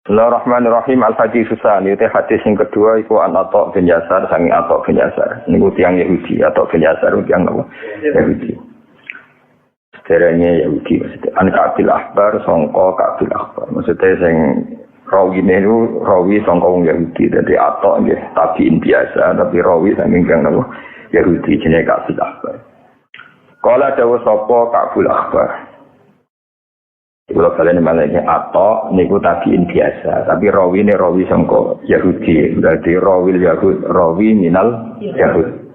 Bismillahirrahmanirrahim. Al-Hadis Susani. Itu hadis yang kedua iku an Atta bin Yasar sangi Atta bin Yasar. Niku tiyang Yahudi atau bin Yasar tiyang apa? Yahudi. Seterusnya Yahudi maksudnya. An Ka'bil Ahbar sangka Ka'bil Ahbar. Maksudnya sing rawi niku rawi sangka wong Yahudi. Dadi Atta nggih tabiin biasa tapi rawi saking kang apa? Yahudi jenenge Ka'bil Ahbar. Kala dawuh sapa Ka'bil Ahbar. Kalau kalian malaikat atau niku tabiin biasa, tapi rawi ini rawi sangka Yahudi, berarti rawi Yahud, rawi minal Yahud.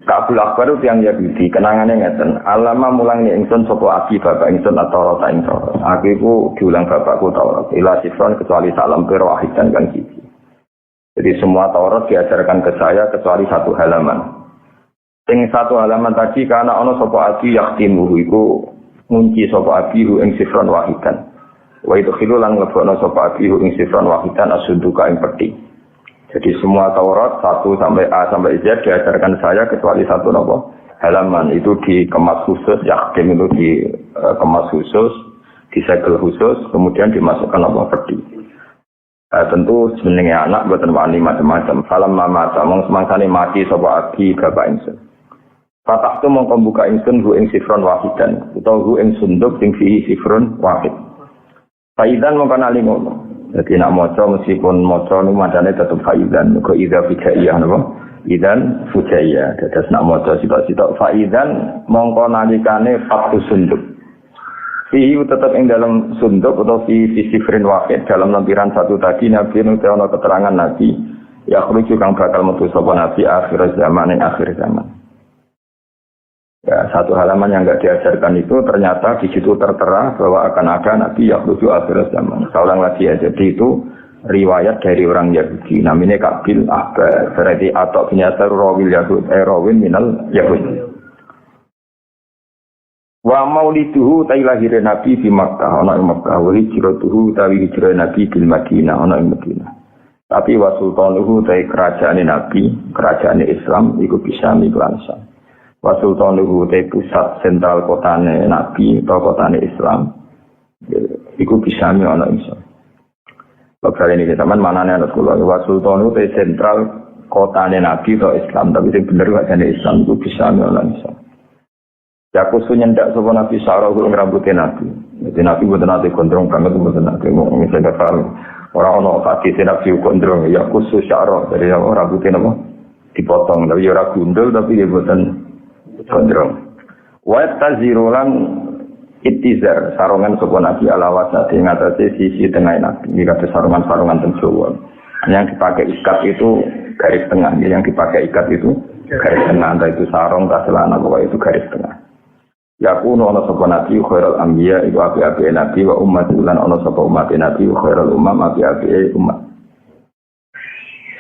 Ka'bul Akbar itu yang Yahudi, kenangannya ngeten. Alama mulangnya ingsun sapa abi bapak ingsun atau rota ingsun. Aku itu diulang bapakku Taurat. Ila sifron kecuali salam pero ahidan kan gitu. Jadi semua Taurat diajarkan ke saya kecuali satu halaman. Sing satu halaman tadi karena ono sapa abi yaktimuhu iku ngunci sapa abihu ing sifron wahidan. Wa idkhilu lan nglebokno sapa abihu ing sifron wahidan asunduka ing peti. Jadi semua Taurat 1 sampai A sampai Z diajarkan saya kecuali satu napa? Halaman itu dikemas khusus, yakin itu dikemas khusus, disegel khusus, kemudian dimasukkan apa peti. Tentu jenenge anak boten wani macam-macam. Salam mama tamong semangsane mati sapa abi bapak ingsun. Fatah tu mongko buka ingsun hu ing sifron wahidan utawa hu ing sunduk sing fihi sifron wahid. Faidan mongko nali ngono. Dadi nek maca meskipun maca niku madane tetep faidan kok idza fijaiyah napa? Idan fujaiyah. Dados nek maca sitok-sitok faidan mongko nalikane fatu sunduk. Fihi tetep ing dalam sunduk utawa fi sifrin wahid dalam lampiran satu tadi nabi nuti ana keterangan nabi ya khruju kang bakal metu sapa nabi akhir zaman ing akhir zaman. Ya, satu halaman yang enggak diajarkan itu ternyata di situ tertera bahwa akan ada nabi yang menuju akhir zaman. Seorang lagi ya, jadi itu riwayat dari orang Yahudi. Namanya Ka'bil Ahbar. Berarti atau ternyata rawil Yahud, rawin minal Yahud. Wa mauliduhu ta'i lahir nabi di Makkah, ana ing Makkah. Wa hijratuhu ta'i hijrah nabi di Madinah, ana ing Madinah. Tapi wa sultanuhu ta'i kerajaan nabi, kerajaan Islam iku bisa miklansa. Wa sultanuhu te pusat sentral kotane nabi atau kotane Islam iku bisa ana iso. Bakal ini teman manane ana kula wa sultanuhu te sentral kotane nabi atau Islam tapi sing bener kotane Islam iku bisa ana iso. Ya kusu nyendak sapa nabi sarahu ing rambuté nabi. Dadi nabi boten ate gondrong banget boten ate ngomong sing kafal. Ora ana kaki nabi gondrong ya kusu syara dari ora rambuté napa dipotong tapi ora gundul tapi ya boten gondrong. Wa tazirulan ittizar sarungan sapa nabi alawat ing atase sisi tengah nabi iki kate sarungan-sarungan teng Jawa. Yang dipakai ikat itu garis tengah, yang dipakai ikat itu garis tengah, entah itu sarung atau celana pokoknya itu garis tengah. Ya kuno ana sapa nabi khairul anbiya iku api-api nabi wa ummatul lan ana sapa umat nabi khairul umam api-api umat.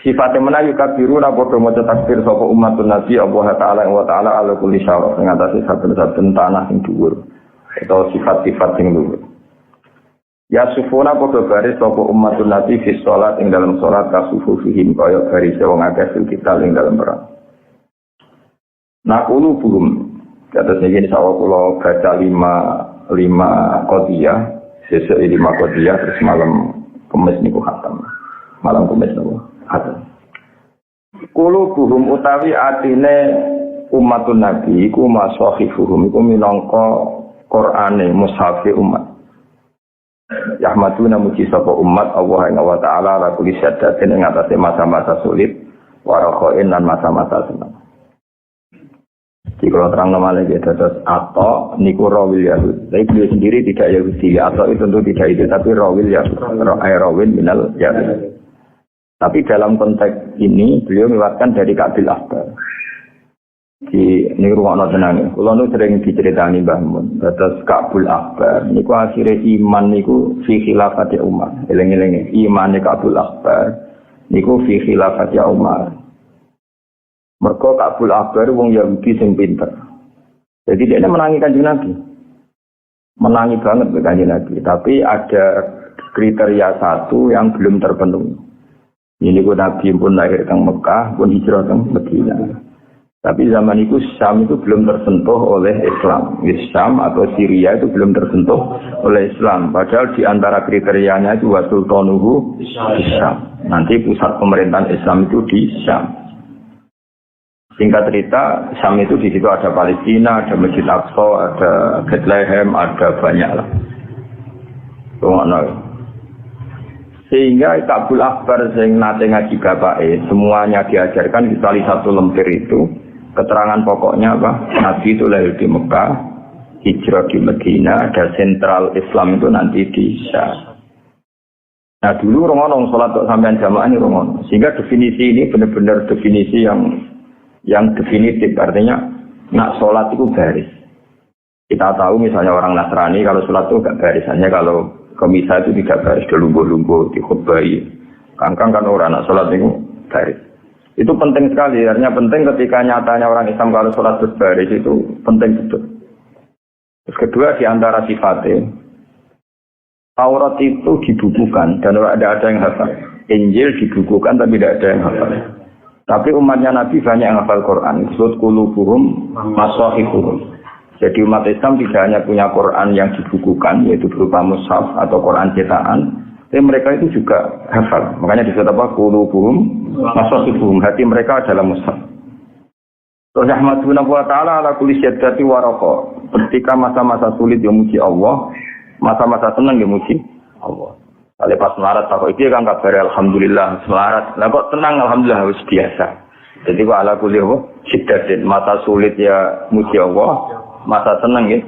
Sifatnya menayu kabiru napodo maca takbir sapa umatun nabi Allah taala wa taala ala kulli syaraf ing atase saben-saben tanah sing dhuwur atau sifat-sifat sing dhuwur. Ya sufuna padha baris sapa umatun nabi fi shalat ing dalam salat kasufu fihim kaya baris wong akeh sing kita ing dalam perang. Naqulu buhum kata saya ini sawah kula baca 5 qadiyah sesuk 5 qadiyah terus malam Kamis niku khatam. Malam Kamis niku kulo buhum utawi atine umatun nabi iku masahifuhum iku minangka Qur'ane mushafe umat. Yahmaduna muji sapa umat Allah wa taala la kulli syaddatin ing atase masa-masa sulit wa rakhain lan masa-masa senang. Jika terang nama lagi terus atau niku rawil Yahud. Tapi beliau sendiri tidak Yahudi atau itu tentu tidak itu tapi rawil Yahud. Rawil minal Yahud. Tapi dalam konteks ini beliau mewakilkan dari Ka'bil Ahbar. Di ini ruang tenang. Kalau nu sering diceritani Mbah Mun, terus Ka'bil Ahbar. Niku akhirnya iman niku fi khilafati Umar. Eleng-eleng iman Ka'bil Ahbar. Niku fi khilafati Umar. Mergo Ka'bil Ahbar wong Yahudi sing pinter. Jadi dia menangi Kanjeng Nabi. Menangi banget Kanjeng Nabi. Tapi ada kriteria satu yang belum terpenuhi. Ini pun Nabi pun lahir di Mekah, pun hijrah ke Madinah. Tapi zaman itu Syam itu belum tersentuh oleh Islam. Syam atau Syria itu belum tersentuh oleh Islam. Padahal di antara kriterianya itu wa sultanuhu di Syam. Nanti pusat pemerintahan Islam itu di Syam. Singkat cerita, Syam itu di situ ada Palestina, ada Masjid Aqsa, ada Bethlehem, ada banyak lah. Sehingga Ka'bul Akbar yang nate ngaji bapake semuanya diajarkan kecuali satu lembar itu. Keterangan pokoknya apa? Nabi itu lahir di Mekah, hijrah di Medina, dan sentral Islam itu nanti di Syam. Nah dulu orang sholat sampean jamaah ini orang. Sehingga definisi ini benar-benar definisi yang definitif. Artinya nak sholat itu baris. Kita tahu misalnya orang Nasrani kalau sholat itu gak baris. Hanya kalau ke misa itu tidak baris, dilungguh-lungguh, dikhutbahi. Kangkang kan orang nak sholat itu baris. Itu penting sekali, artinya penting ketika nyatanya orang Islam kalau sholat berbaris itu penting betul. Terus kedua di antara sifatnya, Taurat itu dibukukan dan ada yang hafal. Injil dibukukan tapi tidak ada yang hafal. Tapi umatnya Nabi banyak yang hafal Quran. Disebut qulubuhum masahifuhum. Jadi umat Islam tidak hanya punya Quran yang dibukukan, yaitu berupa mushaf atau Quran cetakan. Tapi mereka itu juga hafal. Makanya disebut apa? Qulubuhum masahifuhum. Hati mereka adalah mushaf. Terus Ahmaduna wa ta'ala ala kulli syaddati waraka. Ketika masa-masa sulit yang muji Allah, masa-masa senang yang muji Allah. Kalau pas melarat tak iki kan kabar alhamdulillah melarat. Lah kok tenang alhamdulillah wis biasa. Jadi kok ala kulli syaddatin masa sulit ya muji Allah, masa senang ya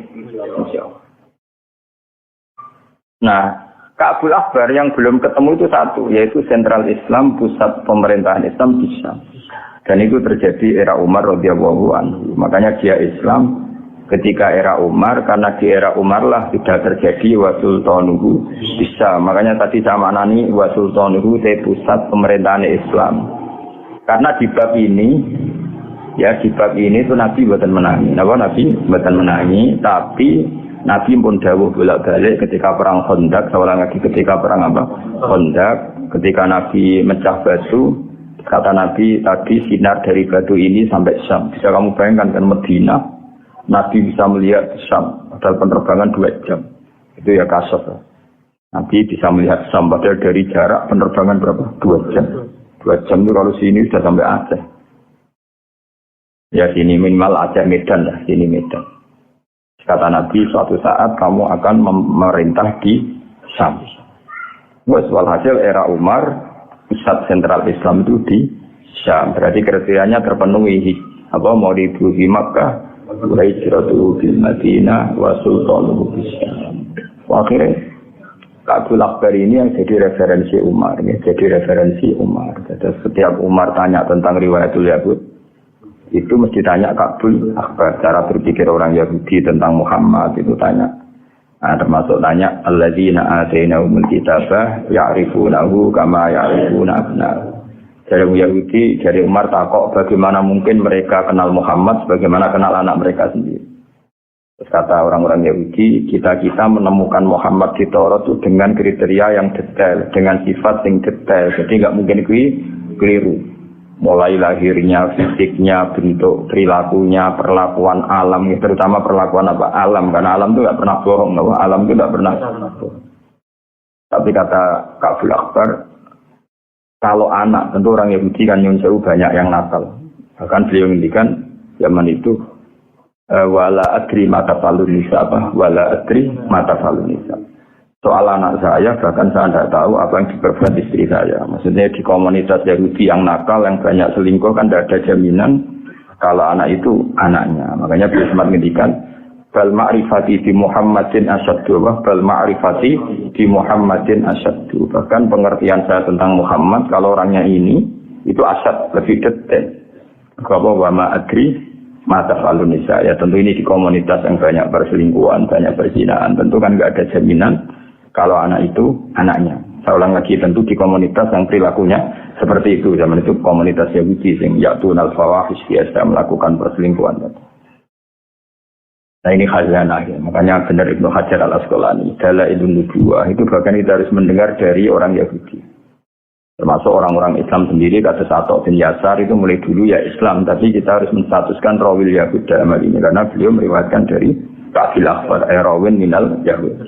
muji Allah. Nah, Ka'bul Akbar yang belum ketemu itu satu, yaitu sentral Islam, pusat pemerintahan Islam di Syam. Dan itu terjadi era Umar radhiyallahu anhu. Makanya dia Islam ketika era Umar, karena di era Umar lah sudah terjadi wa sultanuhu di Syam. Makanya tadi sama nani wa sultanuhu itu pusat pemerintahan Islam. Karena di bab ini, ya di bab ini itu Nabi buatan menangi. Nabi buatan menangi, tapi Nabi pun dawuh bolak-balik ketika perang Khandaq, seorang lagi ketika perang apa? Khandaq, ketika Nabi mecah batu, kata Nabi tadi sinar dari batu ini sampai Syam. Bisa kamu bayangkan kan Medina, Nabi bisa melihat Syam, padahal penerbangan 2 jam. Itu ya kasar. Nabi bisa melihat Syam, padahal dari jarak penerbangan berapa? 2 jam. 2 jam itu kalau sini sudah sampai Aceh. Ya sini minimal Aceh Medan lah, sini Medan. Kata Nabi, suatu saat kamu akan memerintah di Syam. Walhasil era Umar, pusat sentral Islam itu di Syam. Berarti kriterianya terpenuhi. Apa mau dibuhi Makkah, hijratu bil Madinah, wa sultanuhu bis Syam. Akhirnya Ka'bul Akbar ini yang jadi referensi Umar. Ya, jadi referensi Umar. Jadi setiap Umar tanya tentang riwayatul Yahud, itu mesti tanya Ka'bul Akbar. Cara berpikir orang Yahudi tentang Muhammad itu tanya. Nah, termasuk tanya alladzina atainahumul kitabah ya'rifunahu kama ya'rifuna abna'ahum. Dari Yahudi, dari Umar takok bagaimana mungkin mereka kenal Muhammad sebagaimana kenal anak mereka sendiri. Terus kata orang-orang Yahudi, kita menemukan Muhammad di Taurat itu dengan kriteria yang detail, dengan sifat yang detail. Jadi nggak mungkin keliru. Mulai lahirnya, fisiknya, bentuk, perilakunya, perlakuan alam, terutama perlakuan apa alam, karena alam itu nggak pernah bohong, alam itu nggak pernah bohong. Tapi kata Ka'bul Akbar, kalau anak, tentu orang Yahudi kan nyun sewu banyak yang nakal. Bahkan beliau ngendikan zaman itu, wala adri mata falun nisa apa, wala adri mata falun nisa. Soal anak saya, bahkan saya tidak tahu apa yang diperbuat istri saya. Maksudnya di komunitas Yahudi yang nakal, yang banyak selingkuh, kan tidak ada jaminan kalau anak itu anaknya. Makanya beliau sempat ngendikan, bal ma'rifati di Muhammadin asyaddu, bal ma'rifati di Muhammadin asyaddu. Bahkan pengertian saya tentang Muhammad, kalau orangnya ini, itu asyad, lebih detail. Kalau wa ma'adri, mata falun nisa. Ya tentu ini di komunitas yang banyak perselingkuhan, banyak perzinaan. Tentu kan tidak ada jaminan kalau anak itu anaknya. Saya ulang lagi, tentu di komunitas yang perilakunya seperti itu. Zaman itu komunitas Yahudi yang ya'tunal fawahish biasa melakukan perselingkuhan. Nah ini khazanah ya. Makanya benar Ibnu Hajar al-Asqalani, Dalailun Nubuwah itu bahkan kita harus mendengar dari orang Yahudi. Termasuk orang-orang Islam sendiri, kata Atok bin Yasar itu mulai dulu ya Islam, tapi kita harus menstatuskan rawil Yahud dalam hal ini karena beliau meriwayatkan dari Ka'bil Akhbar, rawin minal Yahud.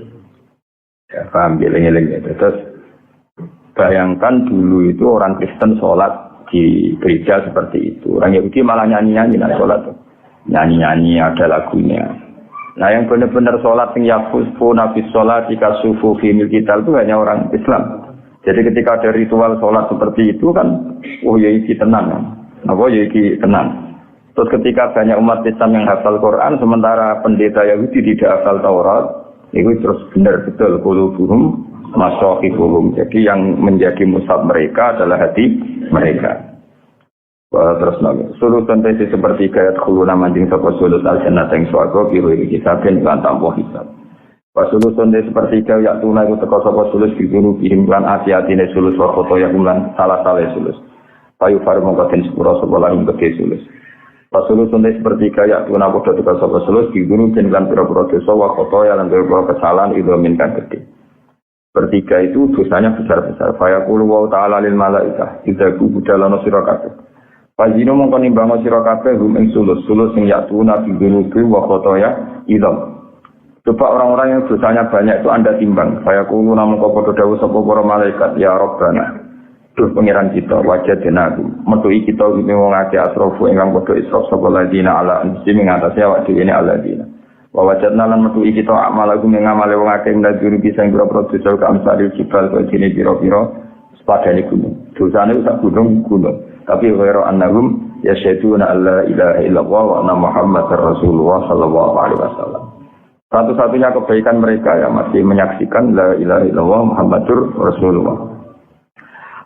Ya, paham geleng-geleng itu. Terus bayangkan dulu itu orang Kristen sholat di gereja seperti itu. Orang Yahudi malah nyanyi-nyanyi nah sholat tuh. Nyanyi-nyanyi ada lagunya. Nah yang benar-benar sholat yang yafusfu nafis sholat jika sufu fimil kita itu hanya orang Islam. Jadi ketika ada ritual sholat seperti itu kan, oh ya iki tenang kan. Oh ya iki tenang. Terus ketika banyak umat Islam yang hafal Quran, sementara pendeta Yahudi tidak hafal Taurat, itu terus benar betul qulubuhum masyaqifuhum. Jadi yang menjadi mushaf mereka adalah hati mereka. Terus nabi sulutan tesi seperti kaya khuluna manjing sapa sulus al-jannah yang swarga biru iki kitabin lan tanpa hisab. Sulutan tesi seperti kaya tuna iku teka sapa sulus biru bihim lan ati-atine sulus wa foto ya lan salah-salah sulus. Payu farmo katen sepura sapa lan gede sulus. Sulutan tesi seperti kaya tuna padha teka sapa sulus biru lan pira-pira dosa wa foto ya lan pira-pira kesalahan idzamin kan gede. Bertiga itu dosanya besar-besar. Fayaqulu wa ta'ala lil malaikah idza kubudalana sira kabeh. Pajino mongko nimbang sira kabeh hum ing sulus sing yatuna bi dunubi wa khotoya idam. Coba orang-orang yang dosanya banyak itu Anda timbang. Fayaqulu namung padha dawuh sapa para malaikat ya Rabbana. Duh pangeran kita wajadna metuhi kita iki wong akeh asrofu ingkang padha israf sapa ladina ala ansi ing atase awak dhewe ne aladina. Wa wajadna lan metuhi kita amalaku ing amale wong akeh ndajuri bisa ing pira-pira dosa ka amsalil jibal kaya dene pira-pira sepadane gunung. Dosane sak gunung. Tapi ghairu annahum yasyhaduna alla ilaha illallah wa anna muhammadar rasulullah sallallahu alaihi wasallam. Satu-satunya kebaikan mereka ya masih menyaksikan la ilaha illallah muhammadur rasulullah.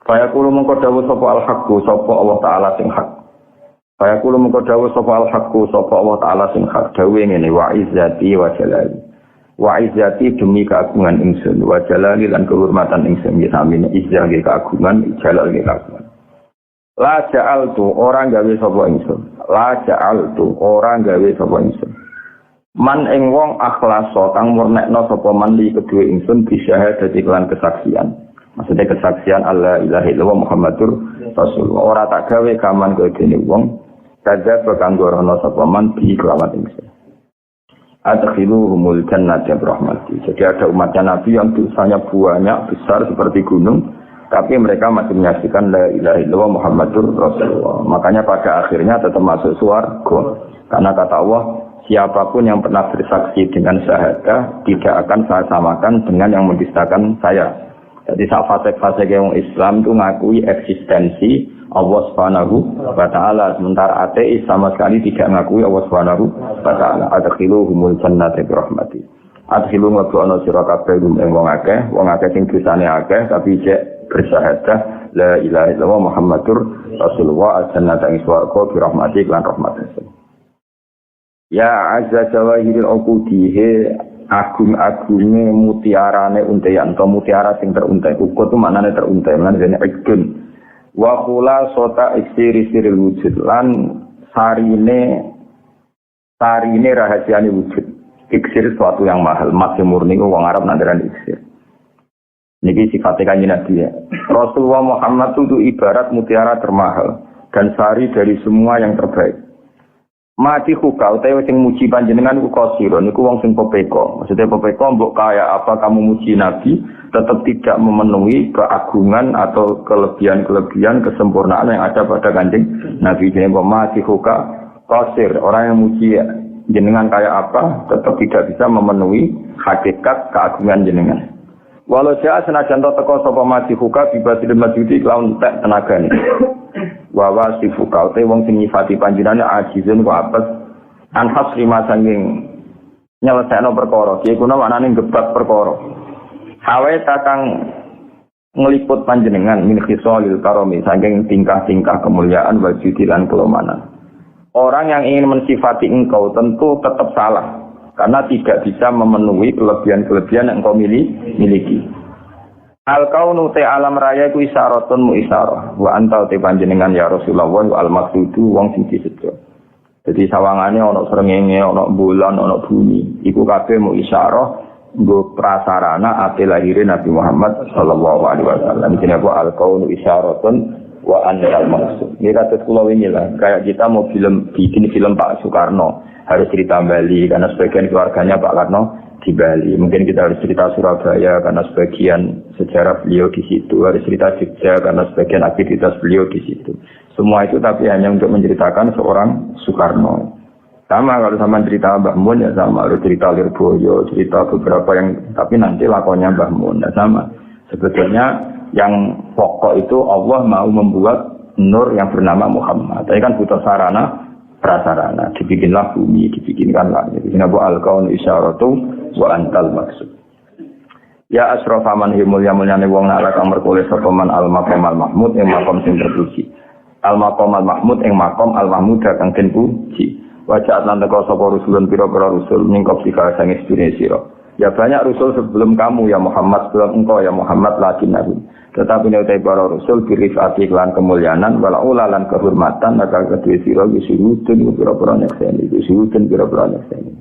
Fayaqulu mongko dawuh sapa al-haqqu sapa Allah taala sing hak. Fayaqulu mongko dawuh sapa al-haqqu sapa Allah taala sing hak. Dawuhe ngene wa izzati wa jalali. Wa izzati demi keagungan ingsun wa jalali lan kehormatan ingsun ya amin izzah ge keagungan jalal ge keagungan. La ja'altu orang gawe sapa ingsun. La ja'altu orang gawe sapa ingsun. Man ing wong akhlaso kang murnekno sapa man li kedue ingsun bisa dadi kelan kesaksian. Maksudnya kesaksian Allah ilaha illallah Muhammadur Rasulullah. Ora tak gawe kaman kedene wong kada kanggo rono sapa man bi kelawan ingsun. Adkhiluhumul jannata bi rahmati. Jadi ada umatnya Nabi yang dosanya banyak besar seperti gunung. Tapi mereka masih menyaksikan la ilaha illallah Muhammadur Rasulullah. Makanya pada akhirnya tetap masuk surga. Karena kata Allah, siapapun yang pernah bersaksi dengan syahadah tidak akan saya samakan dengan yang mendustakan saya. Jadi saat fase-fase yang Islam itu ngakui eksistensi Allah Subhanahu wa taala, sementara ateis sama sekali tidak ngakui Allah Subhanahu wa taala. Adkhiluhumul jannata bi rahmati. Adkhilu ngabana sira kabeh wong akeh sing dosane akeh tapi cek bersyahadah la ilaha illallah Muhammadur Rasulullah al-jannata ing swarga bi rahmati lan rahmatnya. Ya azza jawahiril uqudi agung-agunge mutiarane untayan to mutiara sing teruntai. Uqud itu maknane teruntai lan dene ikun. Wa khulasata iksiri-siril wujud lan sarine rahasiane wujud. Iksir suatu yang mahal, masih murni wong Arab nandaran iksir. Niki sifatnya kanjeng Nabi ya. Rasulullah Muhammad itu ibarat mutiara termahal dan sari dari semua yang terbaik. Mati hukau utawa sing muji panjenengan iku kosiron niku wong sing pepeko. Maksudnya pepeko mbok kaya apa kamu muji Nabi tetap tidak memenuhi keagungan atau kelebihan-kelebihan kesempurnaan yang ada pada kanjeng Nabi. Jenenge mati huka kosir. Orang yang muji jenengan kaya apa tetap tidak bisa memenuhi hakikat keagungan jenengan. Walau jaa senajan teko sapa mati huka bibatil majudi lawan tek tenagane. Wa sifuka te wong sing nyifati panjenengane ajizun ku apes anhas lima sanging nyelesaikno perkara. Ki kuna maknane gebak perkara. Hawe takang ngeliput panjenengan min khisalil karami saking tingkah-tingkah kemuliaan wa judi lan kelemanan. Orang yang ingin mensifati engkau tentu tetap salah. Karena tidak bisa memenuhi kelebihan-kelebihan yang kau miliki. Al-kaunu te alam raya ku isyaratun mu isyarah. Wa antau te panjenengan ya Rasulullah al-maksudu wong sing disejo. Jadi sawangane ana srengenge, ana bulan, ana bumi. Iku kabeh mu isyarah nggo prasarana ate lahirin Nabi Muhammad sallallahu alaihi wasallam. Jenenge apa al-kaunu isyaratun wa antal maksud. Ini kata kula wingi lah, kayak kita mau bikin film Pak Soekarno, harus cerita Bali karena sebagian keluarganya Pak Karno di Bali. Mungkin kita harus cerita Surabaya karena sebagian sejarah beliau di situ, harus cerita Jogja karena sebagian aktivitas beliau di situ. Semua itu tapi hanya untuk menceritakan seorang Soekarno. Sama kalau sama cerita Mbah Mun ya sama, harus cerita Lirboyo, cerita beberapa yang tapi nanti lakonnya Mbah Mun ya sama. Sebetulnya yang pokok itu Allah mau membuat nur yang bernama Muhammad. Tapi kan butuh sarana prasarana, dibikinlah bumi, dibikinkan langit. Ini apa al-kaun isyaratu wa antal maksud. Ya asrafa man himul yamulyane wong nak kang merkule sapa man al-maqam al-mahmud ing makom sing terpuji. Al-maqam al-mahmud ing makom al-mahmud kang den puji. Wajah lan teko sapa rusulun pira-pira rusul ningkop sika sang istune sira. Ya banyak rusul sebelum kamu ya Muhammad, sebelum engkau ya Muhammad lakin nabi. Tetapi nek para rusul birifati lan kemuliaan wala ulalan kehormatan maka kedue sira wisuhudun pira-pira nyekseni, wisuhudun pira-pira nyekseni.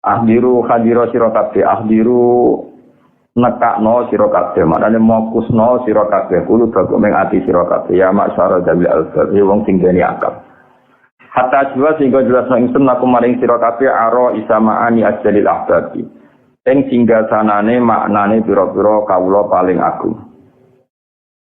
Ahdiru hadira sira kabeh, ahdiru nekakno sira kabeh, maknane mokusno sira kabeh kulo bagomeng ati sira kabeh ya masyara dabil albab, wong sing gani akal. Hatta jiwa sehingga jelas ingsun aku maring sira kabeh aro isamaani ajalil ahbabi. Ing singgasanane maknane pira-pira kawula paling agung.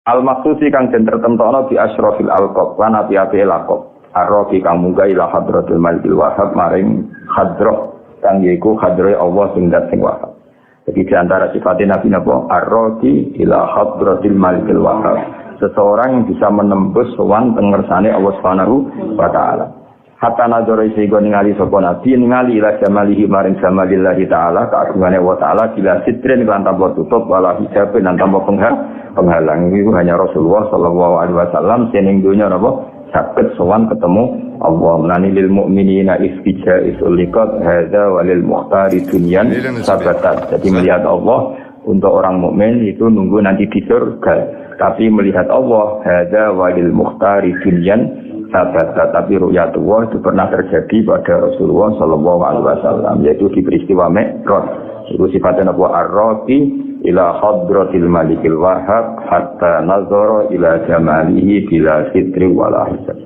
Al maksusi kang den tertemtono bi asyrafil alqab lan api-api laqab. Arrofi kang munggah ila hadratul malikil wahhab maring hadrah kang yaiku hadrahe Allah sing dat sing wahhab. Jadi di antara sifatnya Nabi napa arrofi ila hadratil malikil wahhab. Seseorang yang bisa menembus sowan pengersane Allah Subhanahu wa taala. Hatta nazare sehingga ningali sapa nabi ningali ila jamalihi maring jamalillahi taala keagungane wa taala bila sitrin lan tanpa tutup wala hijab lan tanpa penghalang. Itu hanya Rasulullah sallallahu alaihi wasallam sing dunya napa saged sowan ketemu Allah. Menani lil mukminina istija isuliqat hadza walil muhtari dunyan sabatat. Jadi melihat Allah untuk orang mukmin itu nunggu nanti di surga. Tapi melihat Allah hadza walil muhtari dunyan sahabat, tapi ru'yatullah itu pernah terjadi pada Rasulullah sallallahu alaihi wasallam, yaitu di peristiwa Mi'raj. Itu sifatnya Nabi ar-raqi ila hadratil malikil wahhab hatta nazara ila jamalihi bila sitri wala hisab.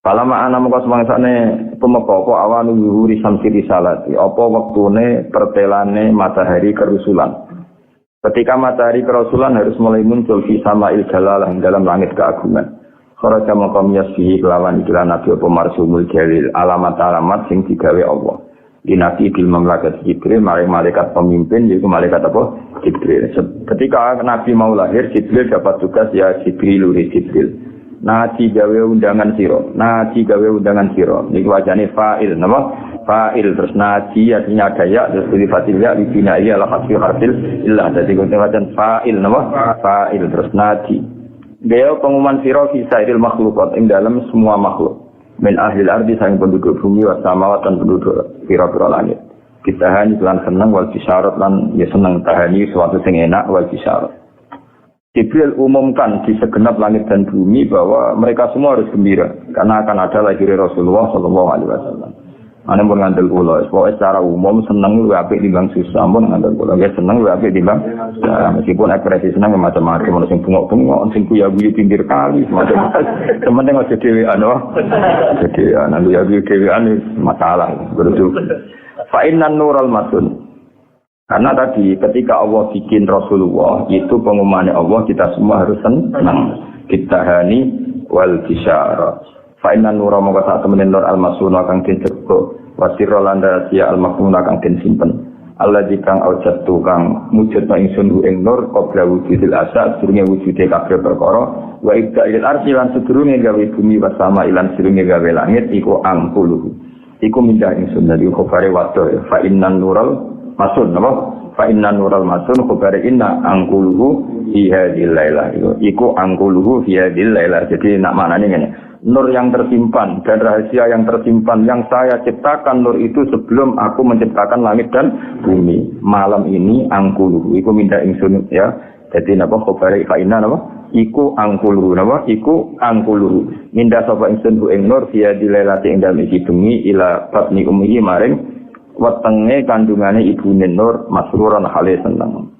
Palama ana mongko semangsane tumeka apa awan yuhuri samsi risalati, apa wektune pertelane matahari kerusulan. Ketika matahari kerusulan harus mulai muncul di sama'il jalalah dalam langit keagungan. Kharaja maqam yasbihi kelawan iklan nabi apa marsumul jalil alamat-alamat sing digawe Allah. Dinati bil mamlakat Jibril maring malaikat pemimpin yaitu malaikat apa? Jibril. Ketika Nabi mau lahir Jibril dapat tugas ya Jibril uri Jibril. Naji gawe undangan sira. Naji gawe undangan sira. Niku wajane fa'il napa? Fa'il terus naji artinya ada ya terus sifatil ya dibinai ala hasbi harfil illa dadi wajan fa'il napa? Fa'il terus naji. Dia pengumuman sira fi sairil makhluqat ing dalam semua makhluk. Min ahlil ardi sang penduduk bumi wa samawat lan penduduk pira-pira langit. Kitahani lan seneng wal bisyarat lan ya seneng tahani suatu sing enak wal bisyarat. Jibril umumkan di segenap langit dan bumi bahwa mereka semua harus gembira karena akan ada lahir Rasulullah sallallahu alaihi wasallam. Ane pun ngandel kula, pokoke secara umum seneng luwih apik timbang susah, pun ngandel kula. Ya seneng luwih apik timbang meskipun ekspresi seneng macam-macam, ono sing bungok-bungok, sing guyu-guyu pinggir kali, macam-macam. Sementing aja dhewean wae. Jadi ana guyu dhewean masalah, betul. Fa innan nural matun. Karena tadi ketika Allah bikin Rasulullah, itu pengumumannya Allah kita semua harus senang. Kita hani wal bisyara. Fa innan nura mongko sak temene nur al-masuna kang dicekuk wasira lan rahasia al-makmuna kang den simpen. Allah dikang aujatu kang mujudna ingsun ing nur qabla wujudil asa sedurunge wujude kabeh perkara wa ibda'il arsi lan sedurunge gawe bumi wa sama ilan sedurunge gawe langit iku angkuluh. Iku mindah ingsun dari khobare wato fa innan nural masun napa? Fa innan nural masun khobare inna angkuluh fi hadhil lailah. Iku angkuluh fi hadhil lailah. Jadi nak maknane ngene. Nur yang tersimpan dan rahasia yang tersimpan yang saya ciptakan nur itu sebelum aku menciptakan langit dan bumi. Malam ini angkuluhu iku minta ingsun ya. Jadi napa khabare fa inna napa iku angkuluhu napa iku angkuluhu minda sapa ingsun ing nur dia dilailati ing dalem iki bumi ila batni ummi maring wetenge kandungane ibune Nur masruran hale seneng.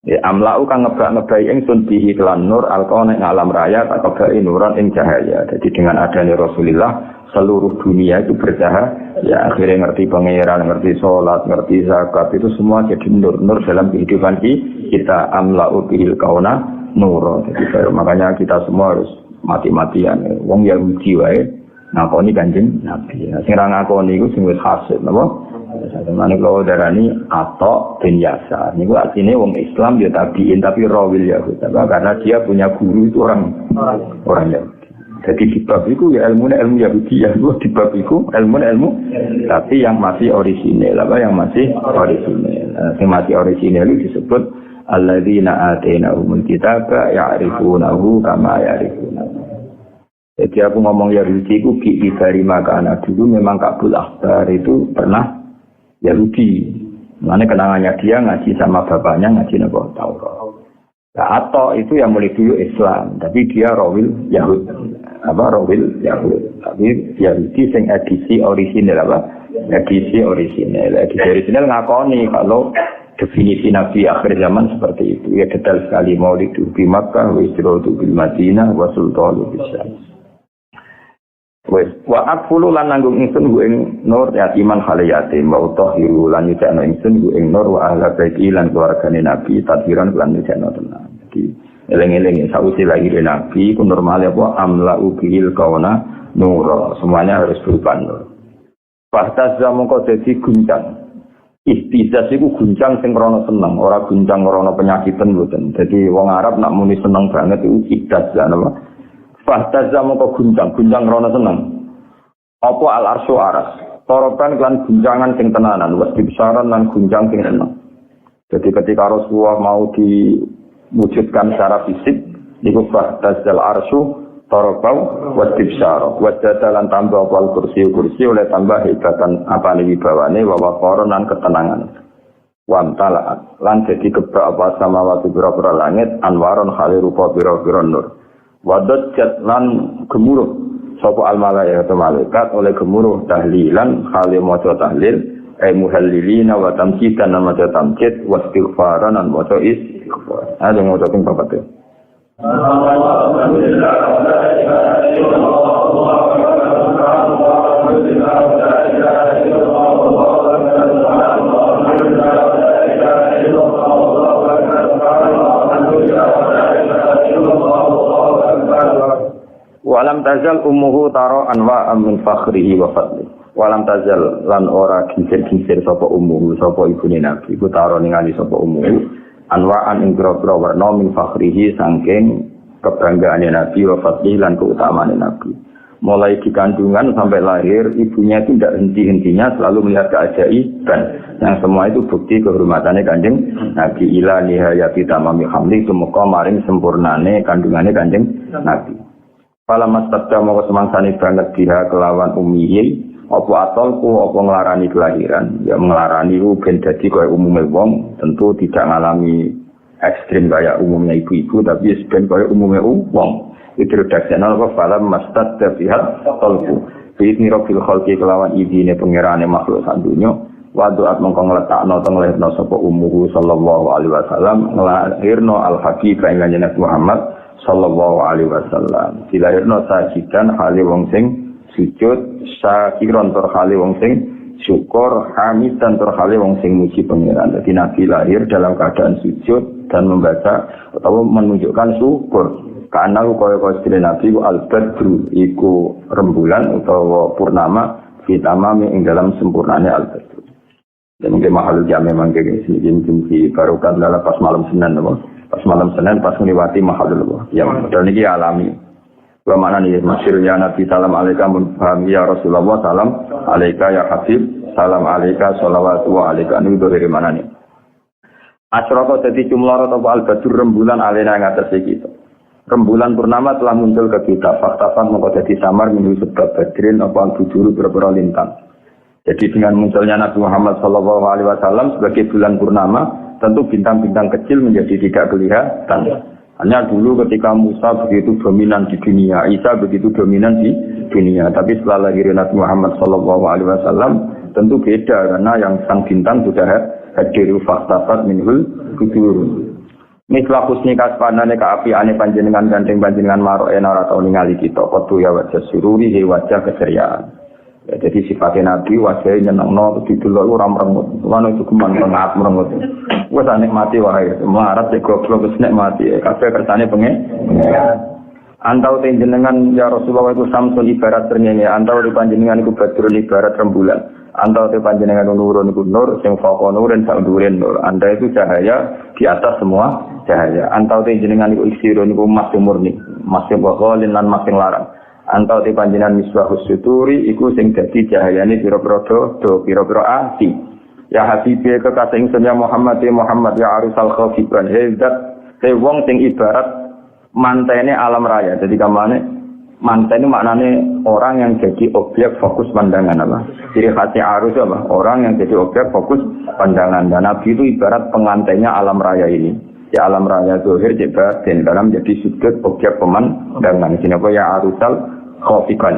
Ya amlau kang ngebak-ngebai ingsun bihi kelan nur alqona ing alam raya tak kebai nuran ing cahaya. Jadi dengan adanya Rasulullah seluruh dunia itu bercahaya. Ya akhirnya ngerti pangeran, ngerti sholat, ngerti zakat itu semua jadi nur dalam kehidupan kita. Amlau bihil kauna nur. Jadi makanya kita semua harus mati-matian. Wong Yahudi wae ngakoni Kanjeng Nabi. Sing ra ngakoni iku sing wis hasil napa? Samane kalau darani atau bin Yasar. Niku artinya wong Islam dia tabiin tapi rawil Yahudi. Karena dia punya guru itu orang Yahudi. Jadi di bab itu ya ilmu Yahudi ya, di bab itu ilmu tapi yang masih orisinil yang masih orisinil. Yang masih orisinil itu disebut alladzina atainahumul kitaba ya'rifunahu kama ya'rifunahu. Jadi aku ngomong Yahudi itu dari makana dulu memang Kabul Akhbar itu pernah Yahudi. Mana kenangannya dia ngaji sama bapaknya ngaji Nabi Taurat. Nah, atau itu yang mulai dulu Islam, tapi dia rawil Yahud. Rawil Yahud. Tapi Yahudi sing edisi orisinal Edisi orisinal ngakoni kalau definisi Nabi akhir zaman seperti itu. Ya detail sekali maulidu di Makkah, wa istiratu bil Madinah, wa sultanu bisyam. Wa aqulu lan nanggung ingsun ku ing nur yatiman khale yatim wa utahiru lan nyucikno ingsun ku ing nur wa ahla baiti lan keluargane Nabi tadhiran lan nyucikno tenan. Jadi eling-eling sausi lahir Nabi ku normal apa amla ubil kauna nur. Semuanya harus berupa nur. Fahtazza mongko dadi guncang. Ihtizaz iku guncang sing krana seneng, ora guncang krana penyakitan mboten. Jadi wong Arab nak muni seneng banget iku ihtizaz napa? Fahtazza mongko guncang krana seneng. Apa al-arsy aras? Toroban lan guncangan sing tenanan, wis dibesaran lan guncang sing seneng. Jadi ketika Rasulullah mau diwujudkan secara fisik, niku fahtazzal arsy torobau wa tibsyara. Wa dadalan tambah wal kursi oleh tambah hebatan apane wibawane wa waqaran lan ketenangan. Wa amtala lan dadi kebak apa samawati pira-pira langit anwaron khali rupa pira-pira nur. Wadajat lan gemuruh sapa al-malaikatu malaikat oleh gemuruh tahlilan khali maca tahlil ay muhallilina wa tamjidan lan maca tamjid wa istighfaran lan maca istighfar. Ada maca ping papat. Walam tazal ummuhu tara anwa min fakhrihi wa fadli. Walam tazal lan ora kincir-kincir sapa ummuhu sapa ibune Nabi. Iku tara ningali sapa ummuhu anwa'an ing pira-pira warna min fakhrihi saking kebanggaane Nabi wa fadli lan keutamaane Nabi. Mulai di kandungan sampai lahir ibunya itu tidak henti-hentinya selalu melihat keajaiban. Yang semua itu bukti kehormatannya Kanjeng Nabi ila nihayati tamami hamli tumeka maring sempurnane kandungane Kanjeng Nabi. Fala mastadda moko semangsane banget dia kelawan umihi apa atolku apa nglarani kelahiran ya nglarani ku ben dadi kaya umume wong tentu tidak ngalami ekstrim kaya umumnya ibu-ibu tapi ben kaya umume wong itu redaksinya apa fala mastadda biha atolku bi'idni rabbil khalqi kelawan idine pangerane makhluk sak donya wa doat mongko ngletakno teng lahirna sapa ummuhu sallallahu alaihi wasallam nglahirno al-habib ing Nabi Muhammad sallallahu alaihi wasallam. Dilahirno sajidan hale wong sing sujud, syakiron tur hale wong sing syukur, hamidan tur hale wong sing muji pangeran. Jadi Nabi lahir dalam keadaan sujud dan membaca atau menunjukkan syukur. Karena kaya istri Nabi al-badru iku rembulan utawa purnama fitamami ing dalam sempurnanya al-badru. Dan mungkin mahal jam memang kayak gini barukan dalam pas malam Senin apa? Pas malam Senin pas melewati mahadul ya dan ini alami bagaimana nih masyurnya Nabi salam alaika munfaham ya Rasulullah salam alaika ya Habib salam alaika sholawatu wa alaika ini dari mana nih asyraka jadi jumlah atau al-badur rembulan alena yang atas kita rembulan purnama telah muncul ke kita faktapan mengkau jadi samar menuju sebab badrin apa al-bujuru berbera lintang. Jadi dengan munculnya Nabi Muhammad SAW sebagai bulan purnama, tentu bintang-bintang kecil menjadi tidak kelihatan. Hanya dulu ketika Musa begitu dominan di dunia, Isa begitu dominan di dunia. Tapi setelah lahir Nabi Muhammad SAW, Tentu beda karena yang sang bintang sudah hadir faktafat minhul kudur. Mislah husni kaspanane kaapiane panjenengan gandeng panjenengan maroke ora tau ningali kita. Kotu ya wajah sururi wajah keceriaan. Ya, jadi sifatnya Nabi wajahnya nyenengno didelok ora merengut. Lan itu kuman merengut. Wes nikmati wae. Melarat cek goblok wis nikmati. Kabeh kersane pengen. Antau jenengan ya Rasulullah itu samsul ibarat srengenge, antau di panjenengan iku badrun ibarat rembulan. Antau di panjenengan nurun iku nur sing faqo nurin sak dhuwuren nur. Anda itu cahaya di atas semua cahaya. Antau di jenengan iku isirun iku emas murni, emas baqalin lan emas larang. Antau di panjenengan misbahus suturi iku sing dadi cahayane pira-pira do pira-pira ati. Ya habibi kekasih ingsun ya Muhammad ya arusal khafiban hezat wong sing ibarat mantene alam raya. Jadi kamane mantene maknane orang yang jadi objek fokus pandangan apa? Ciri khasnya arus apa? Orang yang jadi objek fokus pandangan. Dan Nabi itu ibarat pengantennya alam raya ini. Ya alam raya zahir cek batin dalam jadi sudut objek pemandangan. Sini apa ya arusal khafikan.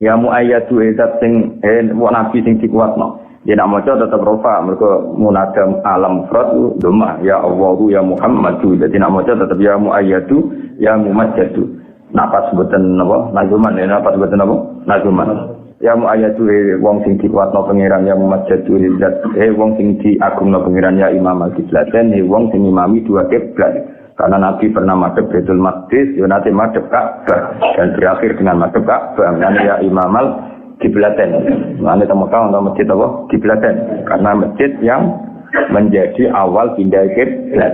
Ya muayyadu zat sing nabi sing dikuatno. Dia nak maca tetap rofa, mereka munadam alam frat doma ya Allahu ya Muhammadu. Jadi nak maca tetap ya muayyadu ya mumajjadu. Napa sebutan apa? Nazuman ya napa sebutan apa? Nazuman. Ya muayyadu wong sing dikuatno pangeran ya mumajjadu zat wong sing diagungno pangeran ya Imam al-Qiblatain wong sing imami dua kiblat. Karena Nabi pernah madhep Baitul Maqdis, ya nanti madhep Ka'bah dan berakhir dengan madhep Ka'bah. Ya Imam Kiblatain. Mana Mekah untuk masjid apa? Kiblatain. Karena masjid yang menjadi awal pindah kiblat.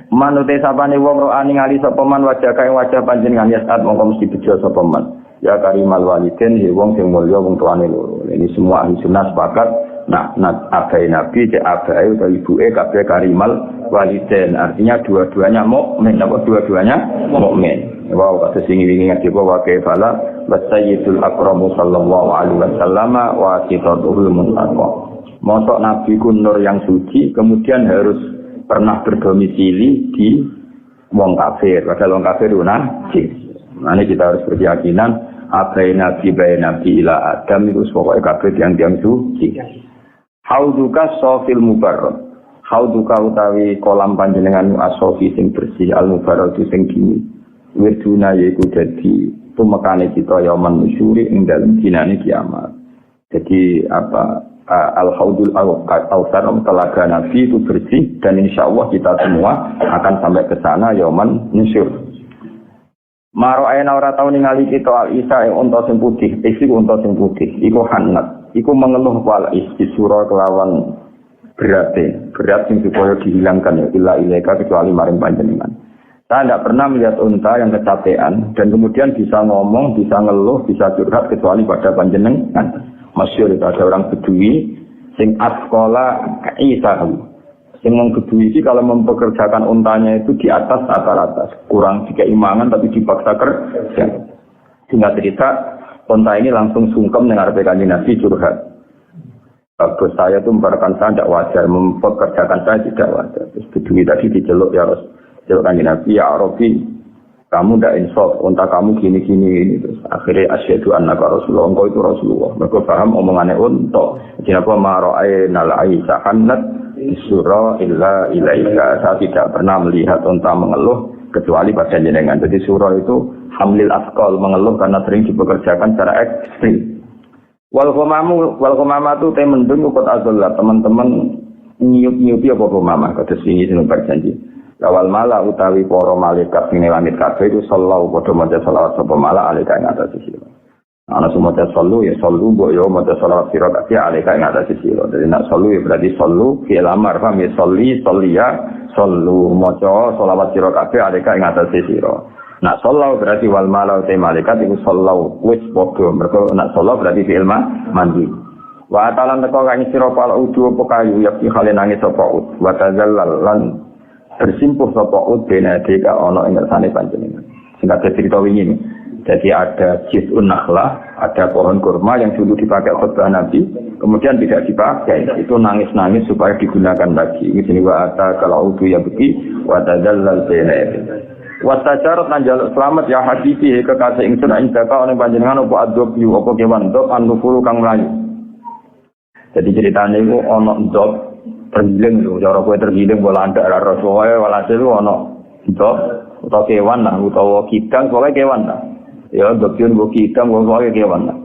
Manute sapane wong roa ningali sapa man wajah kae wajah panjenengan ya saat mongko mesti bejo sapa man. Ya karimal waliden ya wong sing mulya wong tuane loro. Ini semua ahli sunnah sepakat abai Nabi cek abai atau ibuke kabeh karimal waliden. Artinya dua-duanya mukmin apa dua-duanya mukmin. Wow, kata singi wingi ngaji wa kefala wasayyidul akramu sallallahu alaihi wasallam wa sifatuhul muntaqqa. Mosok Nabi ku nur yang suci kemudian harus pernah berdomisili di wong kafir. Padahal wong kafir itu najis. Nah, kita harus berkeyakinan abai Nabi ila Adam itu pokoknya kafir yang suci. Hauduka sofil mubarrak. Hauduka utawi kolam panjenengan asofi sing bersih al mubarrak sing gini. Wirduna yaitu jadi tumekane kita yaman nusyuri ing dalem dinane kiamat. Jadi apa al-haudul al-kautsar telaga Nabi itu bersih dan insyaallah kita semua akan sampai ke sana yaman nusyur. Maro ayana ora tau ningali kita al-isa ing unta sing putih, unta sing putih iku hanat. Iku mengeluh wal isi surah kelawan berat sing supaya dihilangkan ya illa ilaika kecuali maring panjenengan. Saya tidak pernah melihat unta yang kecapean dan kemudian bisa ngomong, bisa ngeluh, bisa curhat kecuali pada panjenengan. Masyhur itu ada orang Bedui sing askola isahu. Sing wong Bedui itu kalau mempekerjakan untanya itu di atas rata-rata, kurang keimangan tapi dipaksa kerja. Sehingga cerita unta ini langsung sungkem dengan Kanjeng Nabi curhat. Bos saya itu memperlakukan saya tidak wajar, mempekerjakan saya tidak wajar. Terus Bedui tadi diceluk ya Rasul. Jadi Nabi ya Arabi, kamu tidak insaf, unta kamu gini-gini. Terus akhirnya asyhadu annaka Rasulullah, engkau itu Rasulullah. Mereka paham omongannya unta. Jadi apa mara'ai nal'ai sahanat surah illa ilaika. Saya tidak pernah melihat unta mengeluh kecuali pada jenengan. Jadi surah itu hamlil asqal, mengeluh karena sering dipekerjakan secara ekstrim. Wal ghamama itu temendung ukut azallah. Teman-teman nyup-nyupi apa ghamama kata sini sing berjanji. Lawal mala utawi para malaikat ning langit kabeh itu sallallahu padha maca selawat sapa mala alika ing atas sira. Ana sumaca sallu ya sallu mbok yo maca selawat sira kabeh alika ing atas sira. Dadi nek sallu ya berarti sallu fi al-amr fa ya salli ya sallu maca selawat sira kabeh alika ing atas sira. Nak sallu berarti wal mala utawi malaikat iku sallu wis padha mergo nak sallu berarti fi ilma mandi. Wa talan teko kang sira pal udu apa kayu ya fi hale nangis sapa ut wa tazallal lan bersimpuh sapa udene deka ana ing ngersane panjenengan. Sing ada cerita wingi. Jadi ada jiz'un nakhlah, ada pohon kurma yang dulu dipakai khutbah Nabi, kemudian tidak dipakai. Itu nangis-nangis supaya digunakan lagi. Ini sini wa ata kalau udu ya beki wa tadzallal baina. Wa tajarat lan jaluk selamat ya habibi kekasih ingsun ing daka ana panjenengan apa adab yu apa kewan dok anufuru kang mlayu. Jadi ceritanya itu ono ndok tergiling lho, cara kowe tergiling bola andak ora soe walhasil ono ndok utawa kewan lah utawa kidang pokoke kewan lah. Ya ndokipun kok kidang pokoke kewan lah.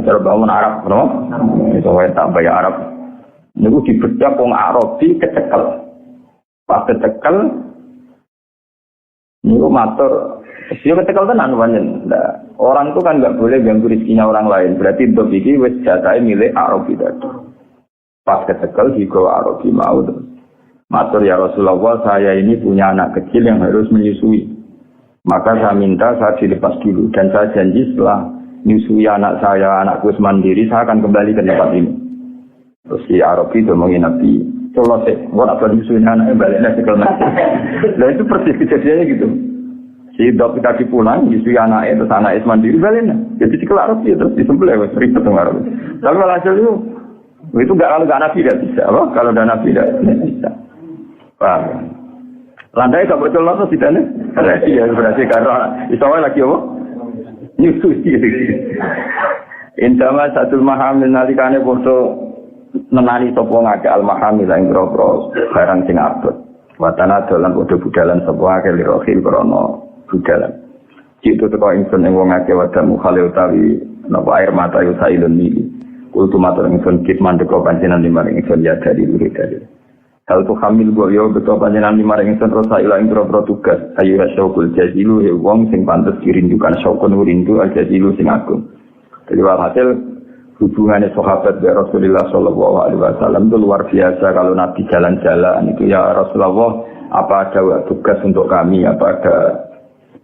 Cara bangun Arab, no? Itu wae tak bayar Arab. Niku dibedak wong Arabi kecekel. Pas kecekel niku matur, "Yo kecekel tenan pancen." Nah, orang itu kan enggak boleh ganggu rezekinya orang lain. Berarti ndok iki wis jatahe milik Arabi tadi. Pas kecekel digawa Arabi mau terus. Matur, "Ya Rasulullah, saya ini punya anak kecil yang harus menyusui. Maka saya minta saya dilepas dulu dan saya janji setelah nyusui anak saya, anakku mandiri, saya akan kembali ke tempat ini." Terus si Arabi itu menginati, "Coba sih, gua nak menyusui anaknya baliknya sekelmat." Nah itu persis kejadiannya gitu. Si dok tadi pulang, nyusui anaknya, terus anaknya mandiri baliknya. Jadi si Arabi terus disembelih, ribet dengan Arabi. Tapi hasil itu enggak kalau enggak nabi tidak bisa. Apa? Kalau ada nabi tidak bisa. Paham? Landai tak betul lah tidak nih. Berarti karena isawai lagi apa? Nyusui. Intama satu mahamil nalikane foto menani sopo ngake al mahamil yang bro barang sing abot. Watana dalam podo budalan sopo ngake lirohil krono budalan. Jitu teko ingsun yang wong ngake wadamu khalil utawi nopo air mata yu sailun mili. Kultu matur ingsun kit mandeko panjenan limaring ingsun ya dari lurik dari. Hal tu hamil gua yo betul panjenengan limaring ingsun rosa ila ing boro tugas ayu syaukul jazilu he wong sing pantes dirindukan syaukun rindu al jazilu sing agung. Jadi walhasil hubungannya sahabat dengan Rasulullah sallallahu alaihi wasallam itu luar biasa. Kalau Nabi jalan-jalan itu ya Rasulullah, apa ada tugas untuk kami, apa ada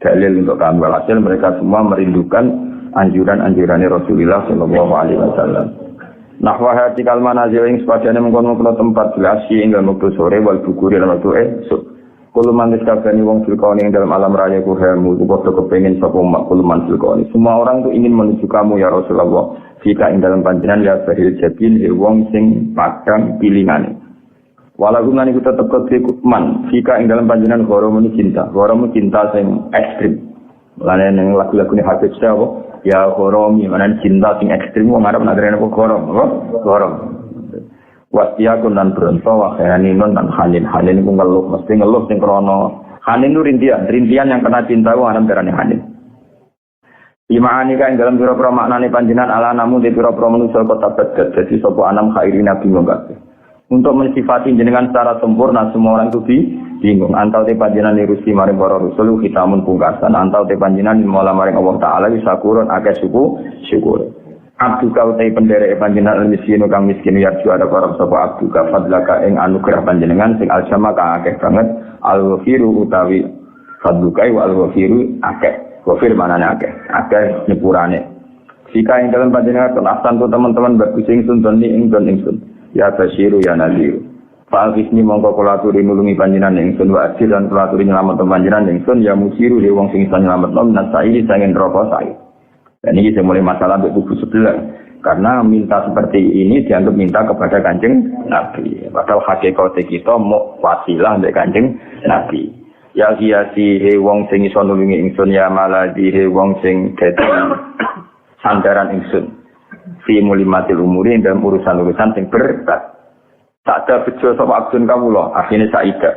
dalil untuk kami. Walhasil mereka semua merindukan anjuran-anjurannya Rasulullah sallallahu alaihi wasallam. Nahwa hati kalman azil ing sepadane mengkono-kono tempat bilasi ing dalam waktu sore wal bukuri dalam waktu esuk. Kulo mantis kabeh wong filkoni ing dalam alam raya ku helmu padha kepengin sapa mak kulo man filkoni. Semua orang tuh ingin menuju kamu ya Rasulullah. Jika ing dalam panjenengan ya bahil jabin wong sing padang pilingane. Walau ngene iku tetep kekman. Jika ing dalam panjenengan goromu cinta sing ekstrim. Lan ning lagu-lagune Habib Syahwa ya goromi manan cinta sing ekstrim wong arep nagrene apa gorom. Wasiakun dan beronto wahaninun dan hanin iku ngeluh mesti ngeluh sing krana hanin nu rintian yang kena cinta ku aran darane hanin. Imani ka ing dalam pira-pira maknane panjenengan ala namu di pira-pira manusa kota badat dadi sapa anam khairi nabi kabeh. Untuk mensifati jenengan secara sempurna semua orang itu bingung. Antau te panjenengan nirusi maring para rasul khitamun pungkasan, antau te panjenengan mola maring Allah taala wisakurun akeh syukur. Abdu kau te penderek panjenengan miskin kang miskin yarju ada para sapa abdu ka fadlaka ing anugerah panjenengan sing aljama kang akeh banget al-ghafiru utawi fadlukai wal ghafiru akeh. Ghafir manane akeh nyepurane. Jika ing dalam panjenengan tenasan teman-teman bagus ingsun doni ingsun ya basyiru ya nadhiru. Fa'alkisni mongko kula aturi nulungi panjenengan ingsun wa ajir dan kula aturi nyelamet panjenengan ingsun ya musiru de wong sing iso nyelametno nasai sangen neraka sae. Dan ini mulai masalah mbek kubu sebelah karena minta seperti ini dianggap minta kepada Kanjeng Nabi. Padahal hakikate kita mau wasilah mbek Kanjeng Nabi. Ya hiasi he wong sing iso nulungi ingsun ya maladi he wong sing dadi sandaran ingsun. Fi mulimatil umuri dalam urusan-urusan sing berat. Tak ada bejo sapa abdun kawula, akhirnya saida.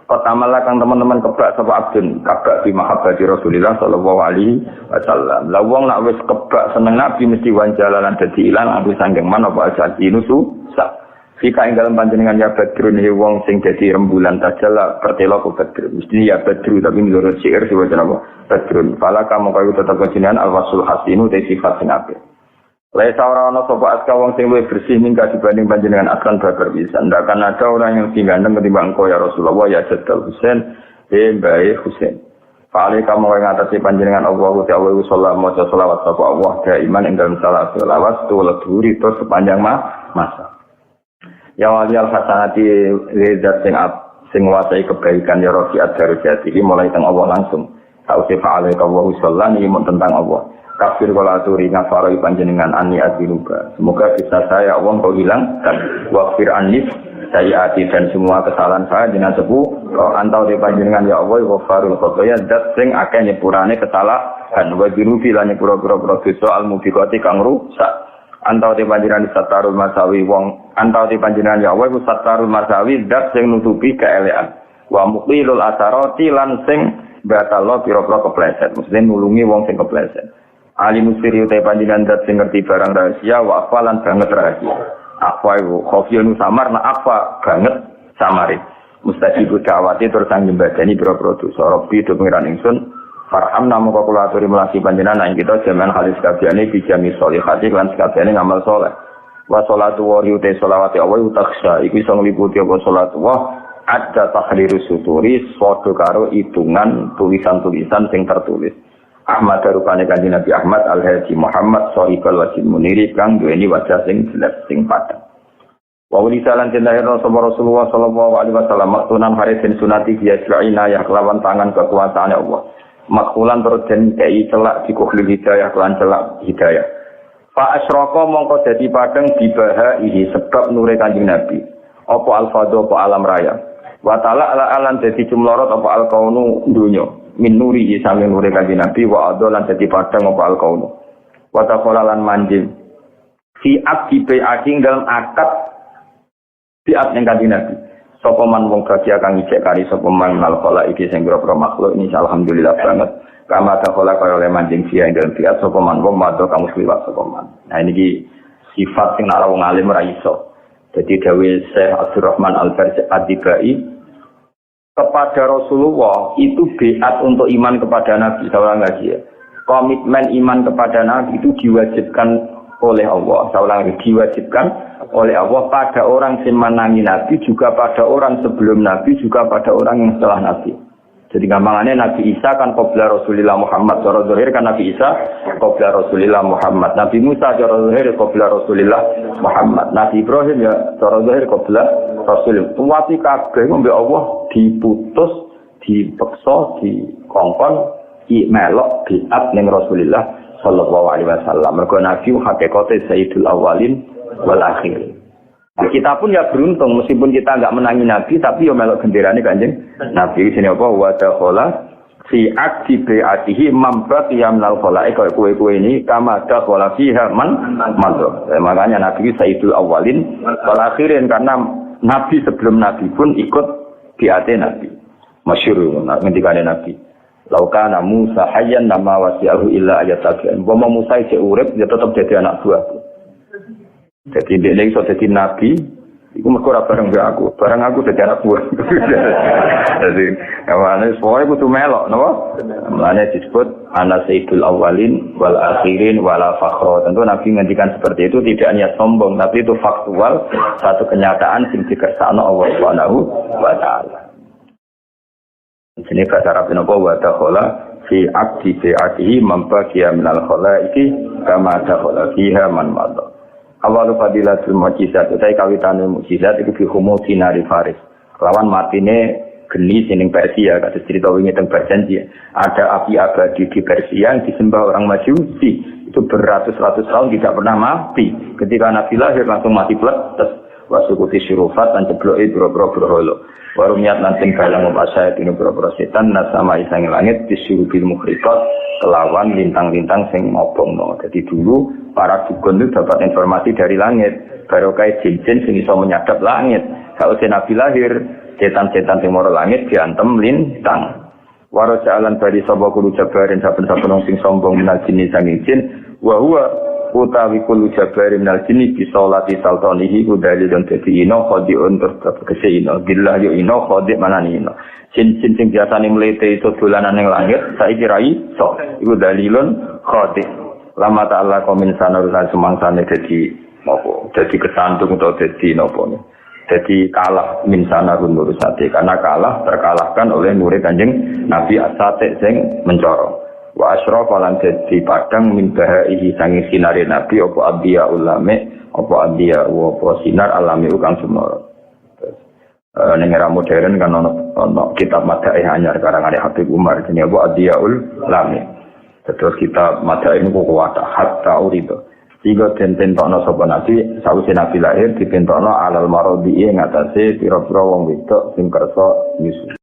Pertama kang teman-teman kebak sapa abdun, kebak bi mahabbati Rasulillah sallallahu alaihi wasallam. Lah wong nak wis kebak seneng Nabi mesti wanjalalan dadi ilang aku sanggeng man apa aja nusu sak. Jika ing dalam panjenengan ya badrun he wong sing dadi rembulan tajala pertelo ku badrun. Mesti ya badru tapi menurut syair diwaca apa? Badrun. Fala kamu kaya tetep jenengan al-wasul hasinu te sifat sing apik. Laisa ora ana sapa aska wong sing luwih bersih mingga dibanding panjenengan akan bakar bisa. Ndak akan ada orang yang sing ganteng ketimbang engkau ya Rasulullah ya Jaddal Husain Mbae Husain. Fale kamu kaya ngatasi panjenengan Allah Ta'ala sallallahu alaihi wasallam sapa Allah daiman ing dalam salat selawat tuwa duri terus sepanjang masa. Ya wali al-hasanati lidat sing nguasai kebaikan ya rafiat darajati mulai teng Allah langsung. Ta'usi fa'alaika wa sallallahu ini tentang Allah. Kafir kala aturi ngafarai panjenengan ani adinuba. Semoga bisa saya Allah kau hilang dan waqfir anif saya ati dan semua kesalahan saya dengan sepuh antau di panjenengan ya Allah wafarul khotoya dat sing akeh nyepurane kesalahan wa birufi lan nyepura-pura dosa al-mubiqati kang rusak. antau te panjenengan satarul masawi wong antau te panjenengan ya Allah iku satarul masawi dat sing nutupi keelekan wa muqilul asarati lan sing batalo pira-pira kepleset mesti nulungi wong sing kepleset alimus siri te panjenengan dat sing ngerti barang rahasia wa afalan banget rahasia apa iku khofiyun samar na apa banget samare mustajibud da'wati terus sang nyembadani pira-pira dosa Rabbi do pengiran ingsun farham namo kula aturi melasi panjenengan ing kita jaman halis kabehane bijami sholihati lan sakabehane ngamal saleh. Wa sholatu wa te sholawati Allah utaksha iku iso ngliputi apa salat wa ada tahriru suturi padha karo hitungan tulisan-tulisan sing tertulis. Ahmad rupane Kanjeng Nabi Ahmad Al-Haji Muhammad Shahibul Wajib Muniri kang duweni wajah sing jelas sing padhang. Wa walisalan jenahir Rasulullah sallallahu alaihi wasallam maktunan harisin sunati biasra'ina ya kelawan tangan kekuasaane Allah. Makhulan terus den kei celak dikuhlil hidayah kelan celak hidayah. Fa asyraka mongko dadi padang dibaha ihi sebab nure Kanjeng Nabi. Apa al-fadhu apa alam raya. Wa ta'ala alan dadi jumlorot apa al-kaunu dunya. Min nuri sami nure Kanjeng Nabi wa adolan dadi padang apa al-kaunu. Wa taqalalan manjing. Fi abdi bai'ating dalam akad biat ning Kanjeng Nabi. Sapa man wong bahagia kang ijek kari sapa man malqala iki sing pira-pira makhluk ini alhamdulillah banget kama takhala kaya oleh manjing sia ing dalem fiat sapa man wong madha kang musliwat sapa man. Nah ini sifat sing nek wong alim ora iso. Dadi dawuh Syekh Abdurrahman Al-Farsi kepada Rasulullah itu biat untuk iman kepada Nabi sallallahu alaihi wasallam. Komitmen iman kepada Nabi itu diwajibkan oleh Allah. Sallallahu alaihi diwajibkan oleh Allah pada orang yang menangi Nabi juga pada orang sebelum Nabi juga pada orang yang setelah Nabi. Jadi gampangannya Nabi Isa kan qabla Rasulillah Muhammad, cara zahir kan Nabi Isa qabla Rasulillah Muhammad. Nabi Musa cara zahir qabla Rasulillah Muhammad. Nabi Ibrahim ya cara zahir qabla Rasulillah. Tuwati kabeh mbek Allah diputus, dipeksa, dikongkon, melok biat ning Rasulillah sallallahu alaihi wasallam. Mergo Nabi hakikate Sayyidul Awwalin wal Akhirin. Nah, kita pun ya beruntung meskipun kita enggak menangi Nabi tapi yo melok genderane Kanjeng Nabi. Sini apa wa dakhala fi akti bi'atihi mambat yamnal khalaik kowe ini kama dakhala fiha man madha. Makanya Nabi Sayyidul Awwalin wal Akhirin karena Nabi sebelum Nabi pun ikut bi'ate Nabi. Masyhur ngendikane Nabi. Laukana Musa hayyan nama wasi'ahu illa ayatabi'an. Wa Musa isih urip dia tetap jadi anak buahku. Jadi dia iso dadi nabi, iku mergo ora bareng aku. Bareng aku dadi anak buah. Jadi awalnya semua kudu melok, napa? Mulane disebut ana sayyidul awwalin wal akhirin wala fakhra. Tentu Nabi ngendikan seperti itu tidak hanya sombong, tapi itu faktual, satu kenyataan sing dikersakno Allah Subhanahu wa taala. Ini bahasa Arab napa wa dakhala fi aqdi fi'atihi mambaqiya minal khalaiki kama dakhala fiha man madha. Awal fadilatul mukjizat utai kawitane mukjizat iku fi humu sinari Faris. Lawan matine geni sing Persia kados cerita wingi teng Persia. Ada api abadi di Persia yang disembah orang Majusi. Itu beratus-ratus tahun tidak pernah mati. Ketika Nabi lahir langsung mati pletes. Wasukuti syurufat dan jebloki boro-boro berhala. Warumiat nanting balang mempasaya dino boro-boro setan nasama isang langit disyurubil mukhriqat kelawan lintang-lintang sing ngobongno. Jadi dulu para dukun itu dapat informasi dari langit. Barokah jin-jin sing iso menyadap langit. Kalau Nabi lahir, setan-setan sing mara langit diantem lintang. Waro jalan bari sapa kulo jabarin saben-saben sing sombong minal jin sanging jin wa huwa utawi kulo jabarin minal jin bi salati sultanihi kudali dan dadi ino khodiun terus kesino billah yo ino khodik manani ino jin-jin sing biasane mlete itu dolanan ning langit saiki ra iso iku dalilun khodik lama ta'ala komin sanarusan semangsane dadi apa dadi kesandung utawa dadi napa jadi kalah min sanarun nurusate karena terkalahkan oleh nure Kanjeng Nabi asate sing mencoro wa asrafa lan dadi padang min bahaihi sangi sinare Nabi apa abdiya ulame apa abdiya wa sinar alami kang sumoro ning era modern kan ono kitab madaih anyar karangane Habib Umar jenenge apa abdiyaul lami terus kitab madaih niku kuwat hatta urido tiga tentokno sapa Nabi sawise Nabi lahir dipentokno alal marodi ing atase pira-pira wong wedok sing kersa nyusu